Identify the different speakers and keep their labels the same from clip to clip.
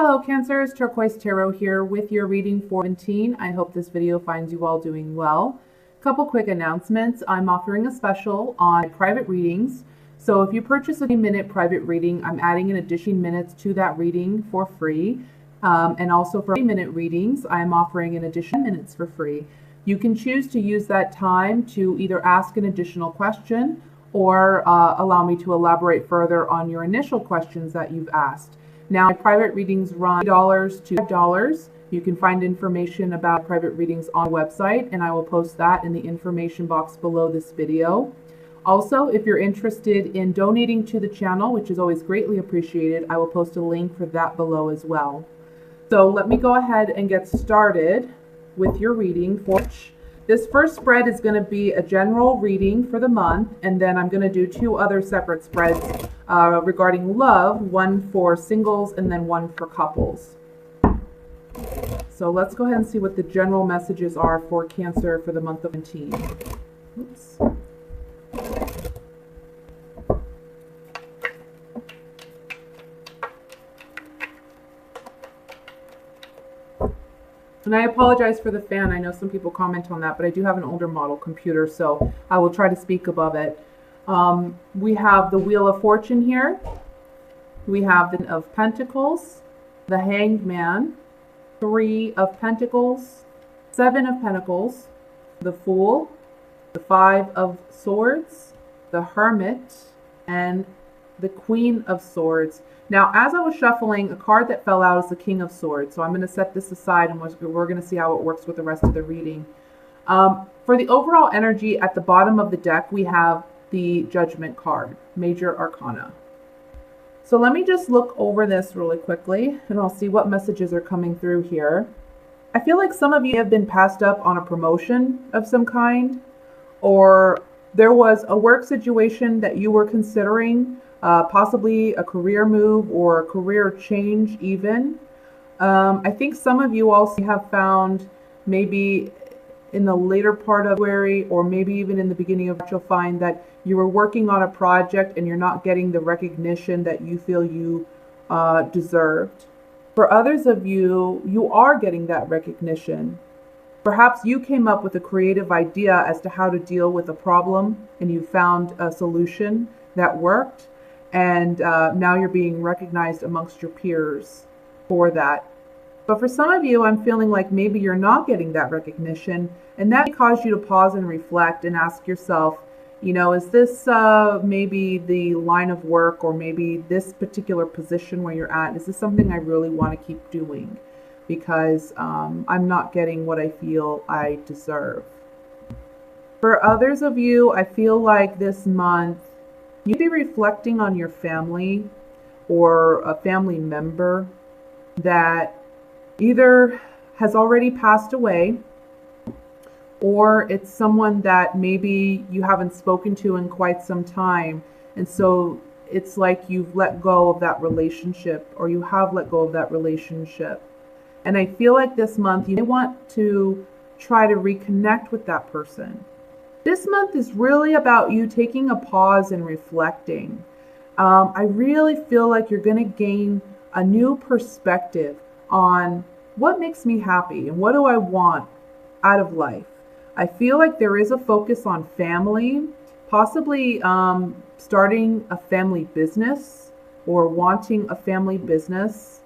Speaker 1: Hello Cancers, Turquoise Tarot here with your reading for 17. I hope this video finds you all doing well. Couple quick announcements. I'm offering a special on private readings. So if you purchase a 30-minute private reading, I'm adding an additional minutes to that reading for free. And also for 30-minute readings, I'm offering an additional minutes for free. You can choose to use that time to either ask an additional question or allow me to elaborate further on your initial questions that you've asked. Now, private readings run $2 to $5. You can find information about private readings on the website, and I will post that in the information box below this video. Also, if you're interested in donating to the channel, which is always greatly appreciated, I will post a link for that below as well. So let me go ahead and get started with your reading. This first spread is going to be a general reading for the month, and then I'm going to do two other separate spreads regarding love, one for singles and then one for couples. So let's go ahead and see what the general messages are for Cancer for the month of 17. Oops. And I apologize for the fan. I know some people comment on that, but I do have an older model computer, so I will try to speak above it. We have the Wheel of Fortune here. We have the of Pentacles, the Hanged Man, Three of Pentacles, Seven of Pentacles, the Fool, the Five of Swords, the Hermit, and the Queen of Swords. Now, as I was shuffling, a card that fell out is the King of Swords. So I'm going to set this aside and we're going to see how it works with the rest of the reading. For the overall energy at the bottom of the deck, we have the Judgment card, Major Arcana. So let me just look over this really quickly and I'll see what messages are coming through here. I feel like some of you have been passed up on a promotion of some kind, or there was a work situation that you were considering, possibly a career move or a career change even. I think some of you also have found, maybe in the later part of February or maybe even in the beginning of March, you'll find that you were working on a project and you're not getting the recognition that you feel you deserved. For others of you, you are getting that recognition. Perhaps you came up with a creative idea as to how to deal with a problem and you found a solution that worked. And now you're being recognized amongst your peers for that. But for some of you, I'm feeling like maybe you're not getting that recognition, and that may cause you to pause and reflect and ask yourself, you know, is this maybe the line of work or maybe this particular position where you're at, is this something I really want to keep doing? Because I'm not getting what I feel I deserve. For others of you, I feel like this month, you'd be reflecting on your family or a family member that either has already passed away, or it's someone that maybe you haven't spoken to in quite some time. And so it's like you've let go of that relationship, or you have let go of that relationship. And I feel like this month you may want to try to reconnect with that person. This month is really about you taking a pause and reflecting. I really feel like you're going to gain a new perspective on what makes me happy and what do I want out of life. I feel like there is a focus on family, possibly starting a family business or wanting a family business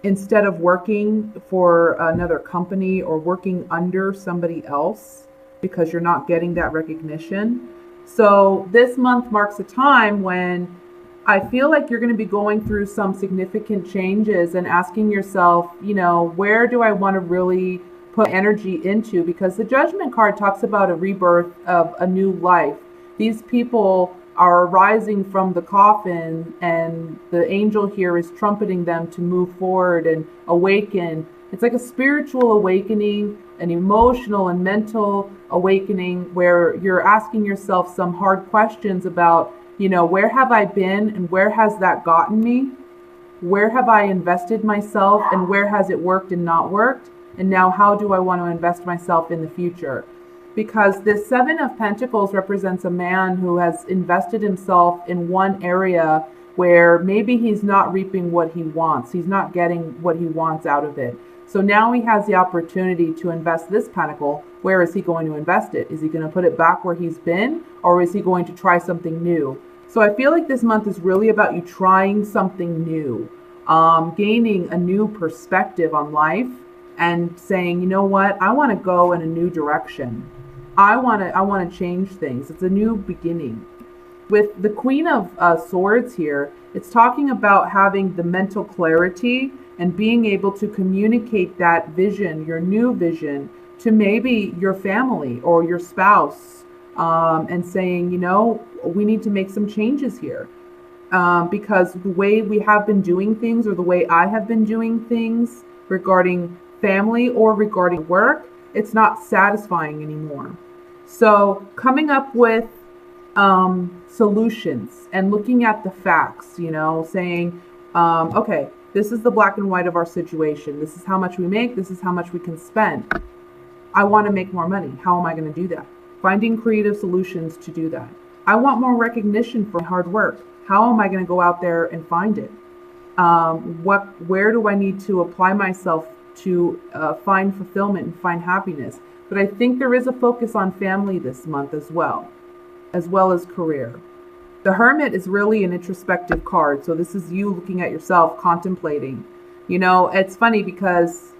Speaker 1: instead of working for another company or working under somebody else because you're not getting that recognition. So this month marks a time when I feel like you're going to be going through some significant changes and asking yourself, you know, where do I want to really put energy into? Because the Judgment card talks about a rebirth of a new life. These people are rising from the coffin, and the angel here is trumpeting them to move forward and awaken. It's like a spiritual awakening, an emotional and mental awakening where you're asking yourself some hard questions about, you know, where have I been and where has that gotten me? Where have I invested myself and where has it worked and not worked? And now how do I want to invest myself in the future? Because this Seven of Pentacles represents a man who has invested himself in one area where maybe he's not reaping what he wants. He's not getting what he wants out of it. So now he has the opportunity to invest this pentacle. Where is he going to invest it? Is he going to put it back where he's been, or is he going to try something new? So I feel like this month is really about you trying something new, gaining a new perspective on life and saying, you know what, I want to go in a new direction. I want to change things. It's a new beginning. With the Queen of Swords here, it's talking about having the mental clarity and being able to communicate that vision, your new vision, to maybe your family or your spouse, and saying, you know, we need to make some changes here. Because the way we have been doing things, or the way I have been doing things regarding family or regarding work, it's not satisfying anymore. So coming up with solutions and looking at the facts, you know, saying, okay, this is the black and white of our situation. This is how much we make. This is how much we can spend. I want to make more money. How am I going to do that? Finding creative solutions to do that. I want more recognition for hard work. How am I going to go out there and find it? Where do I need to apply myself to find fulfillment and find happiness? But I think there is a focus on family this month as well as career. The Hermit is really an introspective card. So this is you looking at yourself, contemplating. You know, it's funny because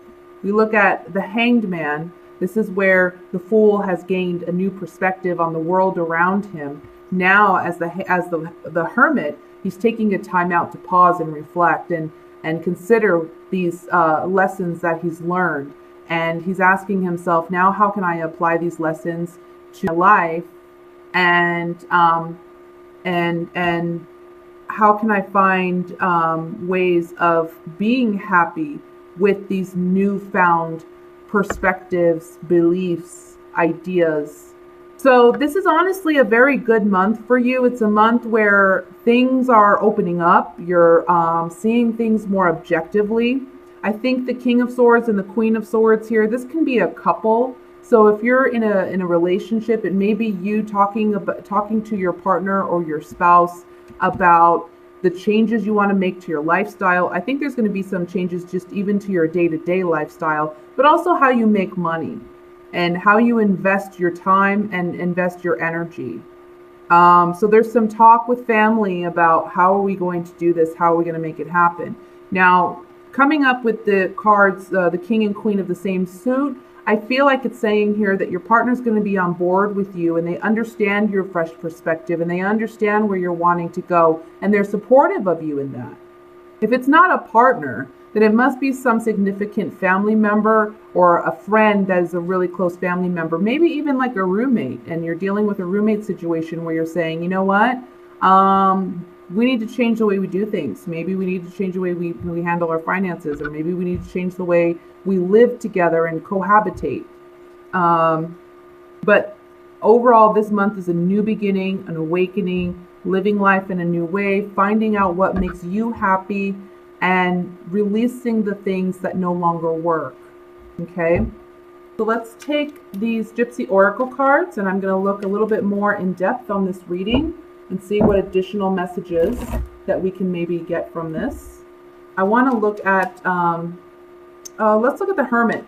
Speaker 1: we look at the Hanged Man. This is where the Fool has gained a new perspective on the world around him. Now, as the Hermit, he's taking a time out to pause and reflect and consider these lessons that he's learned. And he's asking himself, now how can I apply these lessons to my life? And how can I find ways of being happy with these newfound perspectives, beliefs, ideas? So this is honestly a very good month for you. It's a month where things are opening up. You're seeing things more objectively. I think the King of Swords and the Queen of Swords here, this can be a couple. So if you're in a relationship, it may be you talking to your partner or your spouse about the changes you want to make to your lifestyle. I think there's going to be some changes just even to your day-to-day lifestyle, but also how you make money and how you invest your time and invest your energy. So there's some talk with family about how are we going to do this? How are we going to make it happen? Now, coming up with the cards, the King and Queen of the same suit, I feel like it's saying here that your partner's going to be on board with you and they understand your fresh perspective and they understand where you're wanting to go and they're supportive of you in that. If it's not a partner, then it must be some significant family member or a friend that is a really close family member, maybe even like a roommate, and you're dealing with a roommate situation where you're saying, you know what, we need to change the way we do things. Maybe we need to change the way we handle our finances, or maybe we need to change the way we live together and cohabitate. But overall, this month is a new beginning, an awakening, living life in a new way, finding out what makes you happy, and releasing the things that no longer work. Okay? So let's take these Gypsy Oracle cards, and I'm going to look a little bit more in depth on this reading and see what additional messages that we can maybe get from this. I want to look at, let's look at the Hermit.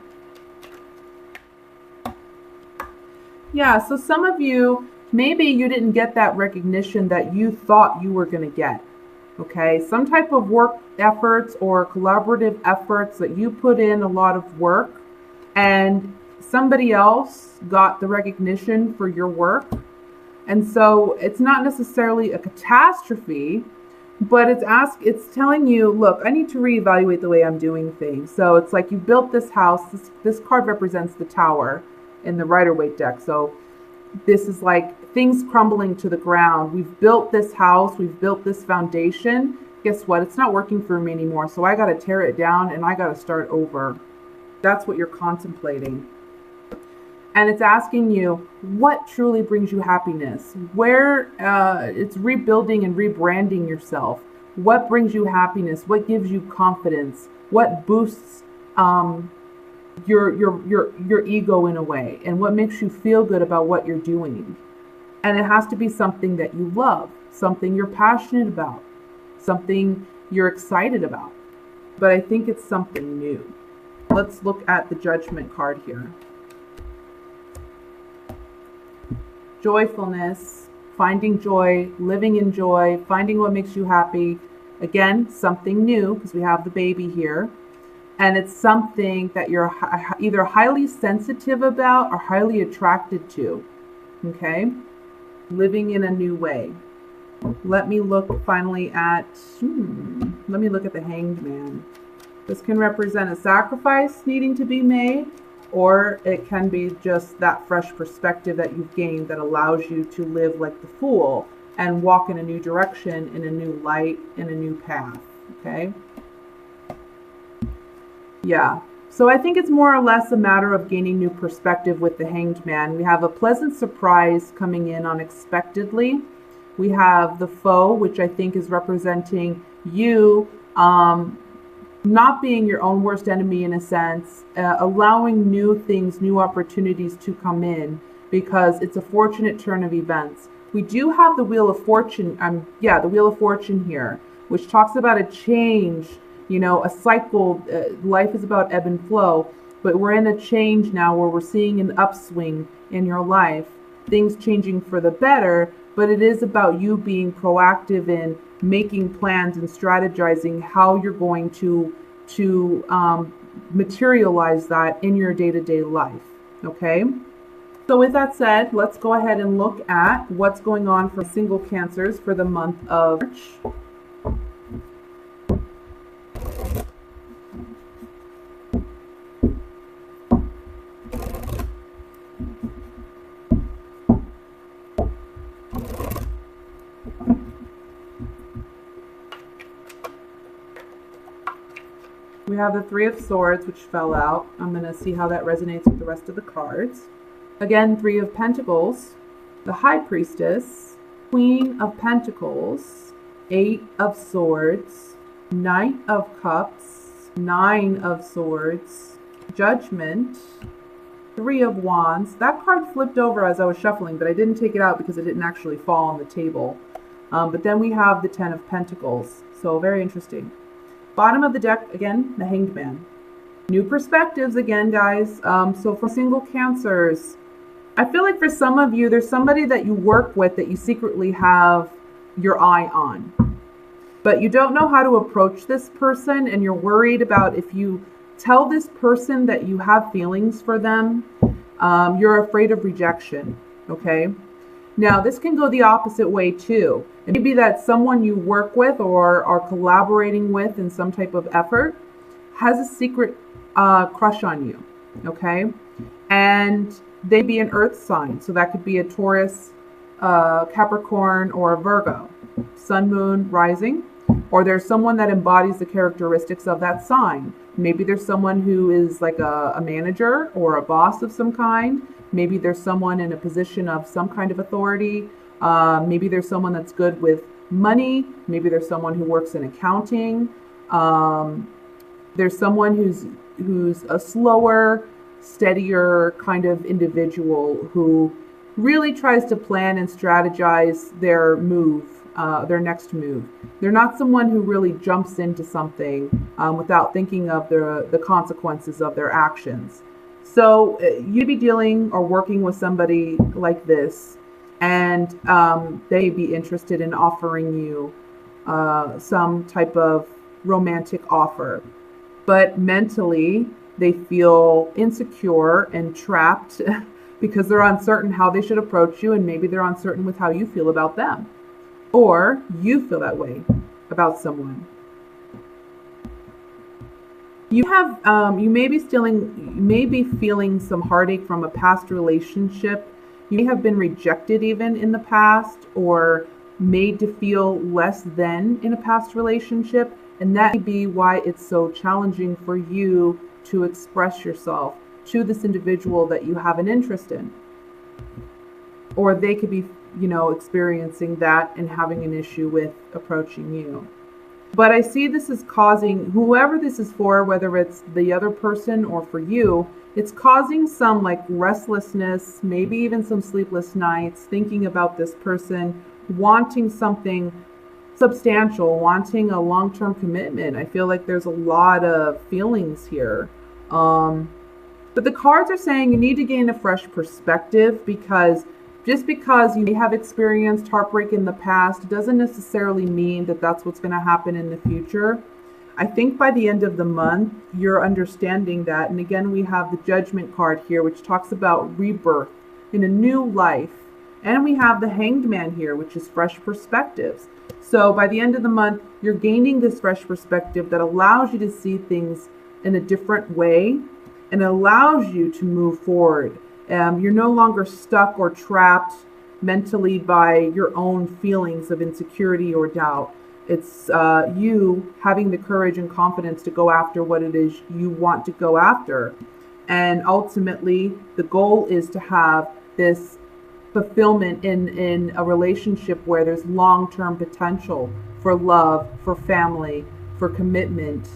Speaker 1: Yeah, so some of you, maybe you didn't get that recognition that you thought you were going to get. Okay, some type of work efforts or collaborative efforts that you put in a lot of work and somebody else got the recognition for your work. And so it's not necessarily a catastrophe, but it's telling you, look, I need to reevaluate the way I'm doing things. So it's like you built this house. This card represents the Tower in the Rider-Waite deck. So this is like things crumbling to the ground. We've built this house. We've built this foundation. Guess what? It's not working for me anymore. So I got to tear it down and I got to start over. That's what you're contemplating. And it's asking you, what truly brings you happiness? Where it's rebuilding and rebranding yourself. What brings you happiness? What gives you confidence? What boosts your ego in a way? And what makes you feel good about what you're doing? And it has to be something that you love, something you're passionate about. something you're excited about. But I think it's something new. Let's look at the Judgment card here. Joyfulness, finding joy, living in joy, finding what makes you happy. Again, something new, because we have the baby here. And it's something that you're either highly sensitive about or highly attracted to. Okay? Living in a new way. Let me look finally at, let me look at the Hanged Man. This can represent a sacrifice needing to be made, or it can be just that fresh perspective that you've gained that allows you to live like the Fool and walk in a new direction, in a new light, in a new path. Okay? Yeah. So I think it's more or less a matter of gaining new perspective with the Hanged Man. We have a pleasant surprise coming in unexpectedly. We have the Foe, which I think is representing you not being your own worst enemy in a sense, allowing new things, new opportunities to come in, because it's a fortunate turn of events. We do have the Wheel of Fortune, the Wheel of Fortune here, which talks about a change, a cycle. Life is about ebb and flow, but we're in a change now where we're seeing an upswing in your life, things changing for the better, but it is about you being proactive in making plans and strategizing how you're going to materialize that in your day-to-day life. Okay? So with that said, let's go ahead and look at what's going on for single Cancers for the month of March. We have the Three of Swords, which fell out. I'm going to see how that resonates with the rest of the cards. Again, Three of Pentacles, the High Priestess, Queen of Pentacles, Eight of Swords, Knight of Cups, Nine of Swords, Judgment, Three of Wands. That card flipped over as I was shuffling, but I didn't take it out because it didn't actually fall on the table. But then we have the Ten of Pentacles. So very interesting. Bottom of the deck, again, the Hanged Man. New perspectives again, guys. So for single Cancers, I feel like for some of you, there's somebody that you work with that you secretly have your eye on. But you don't know how to approach this person, and you're worried about if you tell this person that you have feelings for them, you're afraid of rejection, okay? Now, this can go the opposite way too. It may be that someone you work with or are collaborating with in some type of effort has a secret crush on you, okay? And they be an earth sign. So that could be a Taurus, Capricorn, or a Virgo. Sun, moon, rising. Or there's someone that embodies the characteristics of that sign. Maybe there's someone who is like a manager or a boss of some kind. Maybe there's someone in a position of some kind of authority. Maybe there's someone that's good with money. Maybe there's someone who works in accounting. There's someone who's a slower, steadier kind of individual who really tries to plan and strategize their move, their next move. They're not someone who really jumps into something without thinking of the consequences of their actions. So you'd be dealing or working with somebody like this, and they'd be interested in offering you some type of romantic offer. But mentally, they feel insecure and trapped because they're uncertain how they should approach you, and maybe they're uncertain with how you feel about them. Or you feel that way about someone. You may be feeling some heartache from a past relationship. You may have been rejected even in the past, or made to feel less than in a past relationship. And that may be why it's so challenging for you to express yourself to this individual that you have an interest in. Or they could be, experiencing that and having an issue with approaching you. But I see this is causing, whoever this is for, whether it's the other person or for you, it's causing some like restlessness, maybe even some sleepless nights, thinking about this person, wanting something substantial, wanting a long-term commitment. I feel like there's a lot of feelings here. But the cards are saying you need to gain a fresh perspective, because just because you may have experienced heartbreak in the past doesn't necessarily mean that that's what's going to happen in the future. I think by the end of the month, you're understanding that. And again, we have the Judgment card here, which talks about rebirth in a new life. And we have the Hanged Man here, which is fresh perspectives. So by the end of the month, you're gaining this fresh perspective that allows you to see things in a different way and allows you to move forward. You're no longer stuck or trapped mentally by your own feelings of insecurity or doubt. It's you having the courage and confidence to go after what it is you want to go after. And ultimately, the goal is to have this fulfillment in a relationship where there's long-term potential for love, for family, for commitment.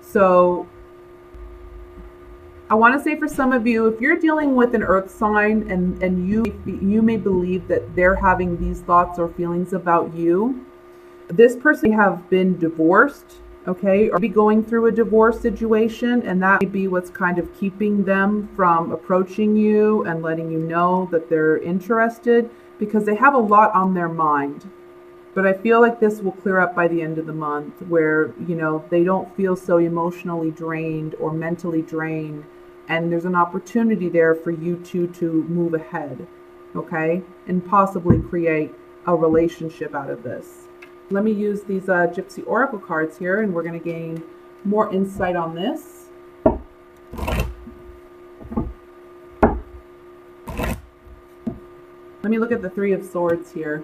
Speaker 1: So I want to say, for some of you, if you're dealing with an earth sign and you may believe that they're having these thoughts or feelings about you, this person may have been divorced, okay, or be going through a divorce situation, and that may be what's kind of keeping them from approaching you and letting you know that they're interested, because they have a lot on their mind. But I feel like this will clear up by the end of the month, where, you know, they don't feel so emotionally drained or mentally drained, and there's an opportunity there for you two to move ahead, okay, and possibly create a relationship out of this. Let me use these Gypsy Oracle cards here, and we're going to gain more insight on this. Let me look at the Three of Swords here.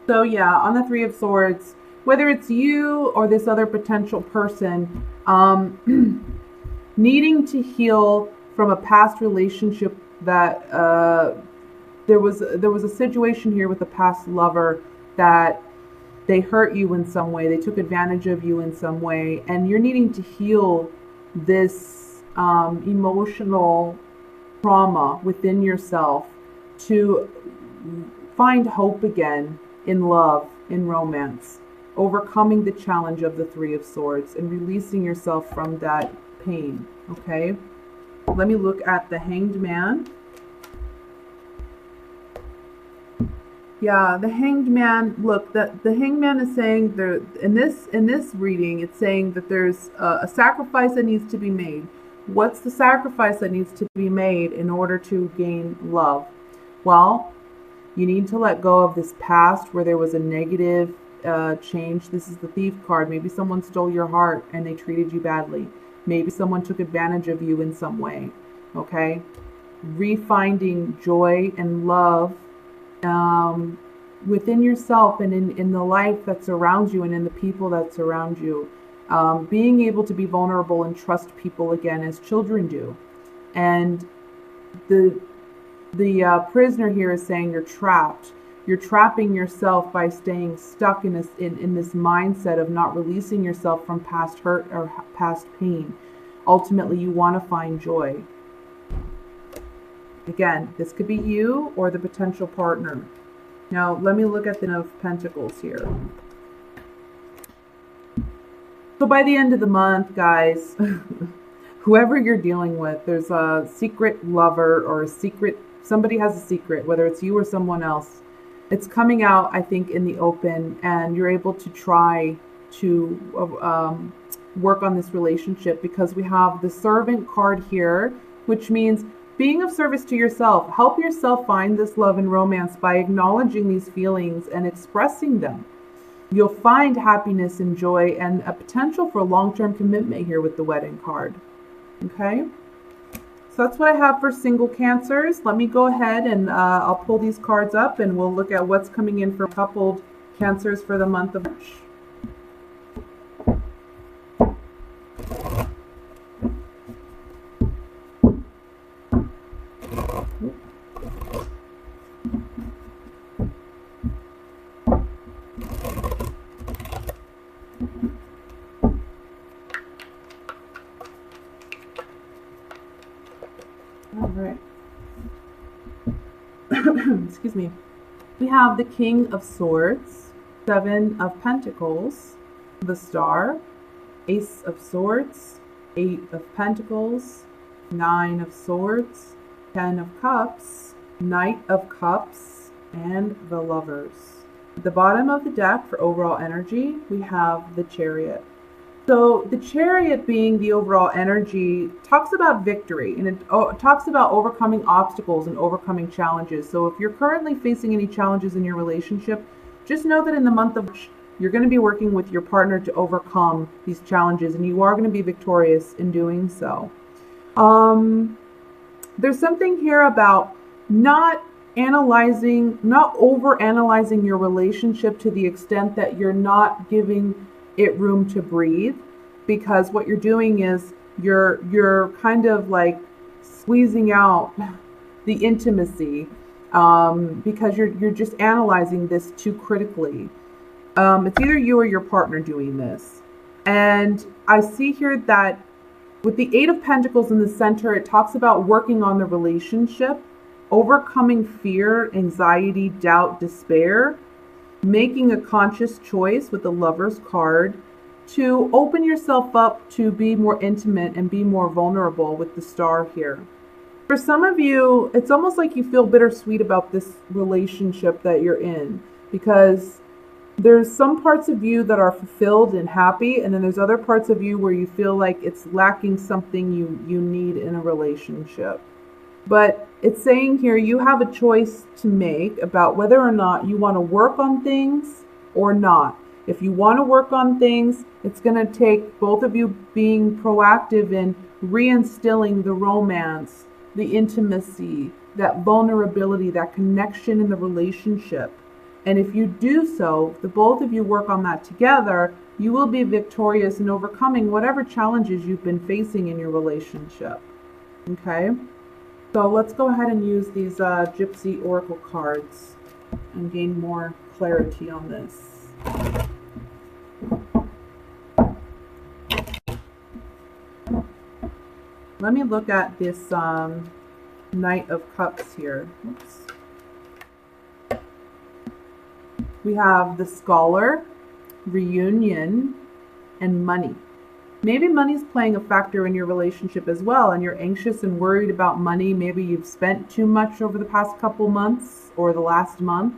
Speaker 1: So yeah, on the Three of Swords, whether it's you or this other potential person, needing to heal from a past relationship that there was a situation here with a past lover that they hurt you in some way, they took advantage of you in some way, and you're needing to heal this emotional trauma within yourself to find hope again in love, in romance, overcoming the challenge of the Three of Swords and releasing yourself from that pain, okay? Let me look at the Hanged Man. Yeah, the Hanged Man, look, the Hanged Man is saying there, in this reading, it's saying that there's a sacrifice that needs to be made. What's the sacrifice that needs to be made in order to gain love? Well, you need to let go of this past where there was a negative change. This is the Thief card. Maybe someone stole your heart and they treated you badly. Maybe someone took advantage of you in some way, okay? Refinding joy and love within yourself and in the life that surrounds you and in the people that surround you. Being able to be vulnerable and trust people again as children do. And the prisoner here is saying you're trapped. You're trapping yourself by staying stuck in this mindset of not releasing yourself from past hurt or past pain. Ultimately, you want to find joy. Again, this could be you or the potential partner. Now, let me look at the Ten of Pentacles here. So by the end of the month, guys, whoever you're dealing with, there's a secret lover or a secret, somebody has a secret, whether it's you or someone else. It's coming out, I think, in the open, and you're able to try to work on this relationship, because we have the Servant card here, which means being of service to yourself. Help yourself find this love and romance by acknowledging these feelings and expressing them. You'll find happiness and joy and a potential for long-term commitment here with the Wedding card. Okay? So that's what I have for single Cancers. Let me go ahead and I'll pull these cards up and we'll look at what's coming in for coupled Cancers for the month of March. excuse me. We have the King of Swords, Seven of Pentacles, the Star, Ace of Swords, Eight of Pentacles, Nine of Swords, Ten of Cups, Knight of Cups, and the Lovers. At the bottom of the deck for overall energy, we have the Chariot. So the Chariot, being the overall energy, talks about victory, and it talks about overcoming obstacles and overcoming challenges. So if you're currently facing any challenges in your relationship, just know that in the month of March, you're going to be working with your partner to overcome these challenges, and you are going to be victorious in doing so. There's something here about not over-analyzing your relationship to the extent that you're not giving it room to breathe, because what you're doing is you're kind of like squeezing out the intimacy, because you're just analyzing this too critically. It's either you or your partner doing this. And I see here that with the Eight of Pentacles in the center, it talks about working on the relationship, overcoming fear, anxiety, doubt, despair, making a conscious choice with the Lover's card to open yourself up to be more intimate and be more vulnerable with the Star here. For some of you, it's almost like you feel bittersweet about this relationship that you're in, because there's some parts of you that are fulfilled and happy, and then there's other parts of you where you feel like it's lacking something you need in a relationship. But it's saying here you have a choice to make about whether or not you want to work on things or not. If you want to work on things, it's going to take both of you being proactive in reinstilling the romance, the intimacy, that vulnerability, that connection in the relationship. And if you do so, the both of you work on that together, you will be victorious in overcoming whatever challenges you've been facing in your relationship. Okay? So let's go ahead and use these Gypsy Oracle cards and gain more clarity on this. Let me look at this Knight of Cups here. Oops. We have the Scholar, Reunion, and Money. Maybe money's playing a factor in your relationship as well, and you're anxious and worried about money. Maybe you've spent too much over the past couple months or the last month.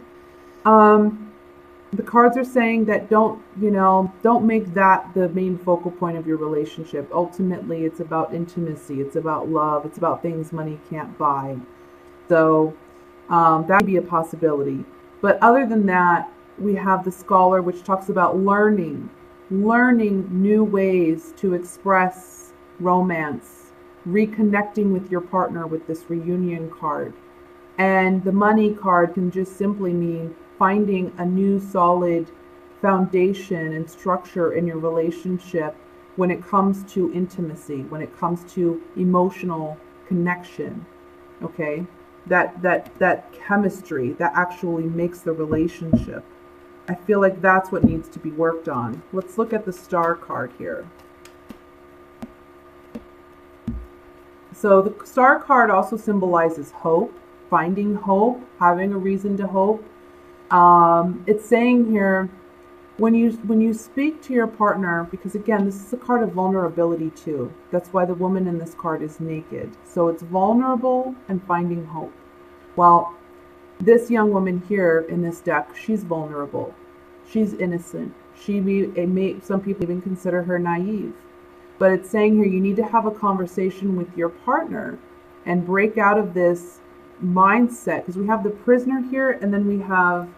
Speaker 1: The cards are saying that don't make that the main focal point of your relationship. Ultimately, it's about intimacy. It's about love. It's about things money can't buy. So that would be a possibility. But other than that, we have the Scholar, which talks about learning new ways to express romance, reconnecting with your partner with this Reunion card. And the Money card can just simply mean finding a new solid foundation and structure in your relationship when it comes to intimacy, when it comes to emotional connection. Okay? That chemistry that actually makes the relationship. I feel like that's what needs to be worked on. Let's look at the Star card here. So the Star card also symbolizes hope, finding hope, having a reason to hope. It's saying here, when you speak to your partner, because again, this is a card of vulnerability too. That's why the woman in this card is naked. So it's vulnerable and finding hope. Well, this young woman here in this deck, she's vulnerable. She's innocent. Some people even consider her naive. But it's saying here you need to have a conversation with your partner and break out of this mindset, because we have the Prisoner here and then we have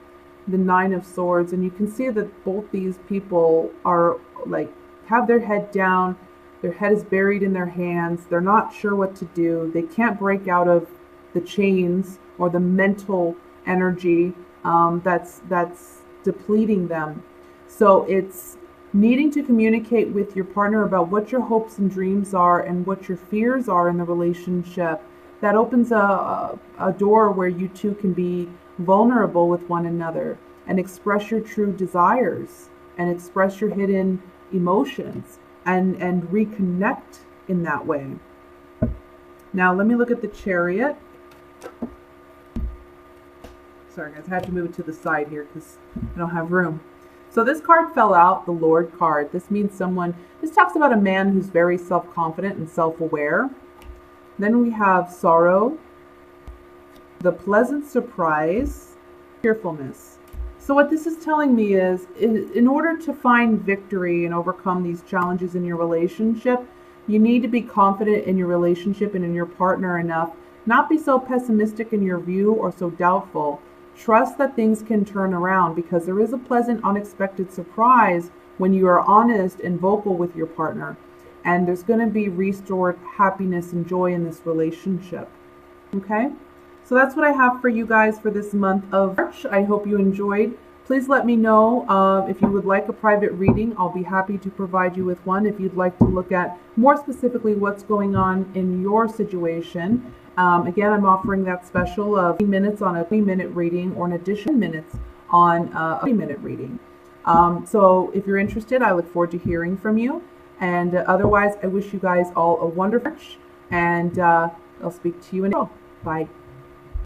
Speaker 1: the Nine of Swords, and you can see that both these people are like have their head down, their head is buried in their hands, they're not sure what to do, they can't break out of the chains or the mental energy that's depleting them. So it's needing to communicate with your partner about what your hopes and dreams are and what your fears are in the relationship. That opens a door where you two can be vulnerable with one another and express your true desires and express your hidden emotions and reconnect in that way. Now let me look at the Chariot. sorry guys, I had to move it to the side here because I don't have room. So this card fell out, the Lord card. This means this talks about a man who's very self-confident and self-aware. Then we have sorrow, the pleasant surprise, cheerfulness. So what this is telling me is, in order to find victory and overcome these challenges in your relationship, you need to be confident in your relationship and in your partner enough, not be so pessimistic in your view or so doubtful. Trust that things can turn around, because there is a pleasant, unexpected surprise when you are honest and vocal with your partner. And there's going to be restored happiness and joy in this relationship. Okay? So that's what I have for you guys for this month of March. I hope you enjoyed. Please let me know if you would like a private reading. I'll be happy to provide you with one if you'd like to look at more specifically what's going on in your situation. Again, I'm offering that special of 20 minutes on a 3-minute reading, or an additional minutes on a 3-minute reading. So if you're interested, I look forward to hearing from you. And otherwise, I wish you guys all a wonderful March, and I'll speak to you in a while. Bye.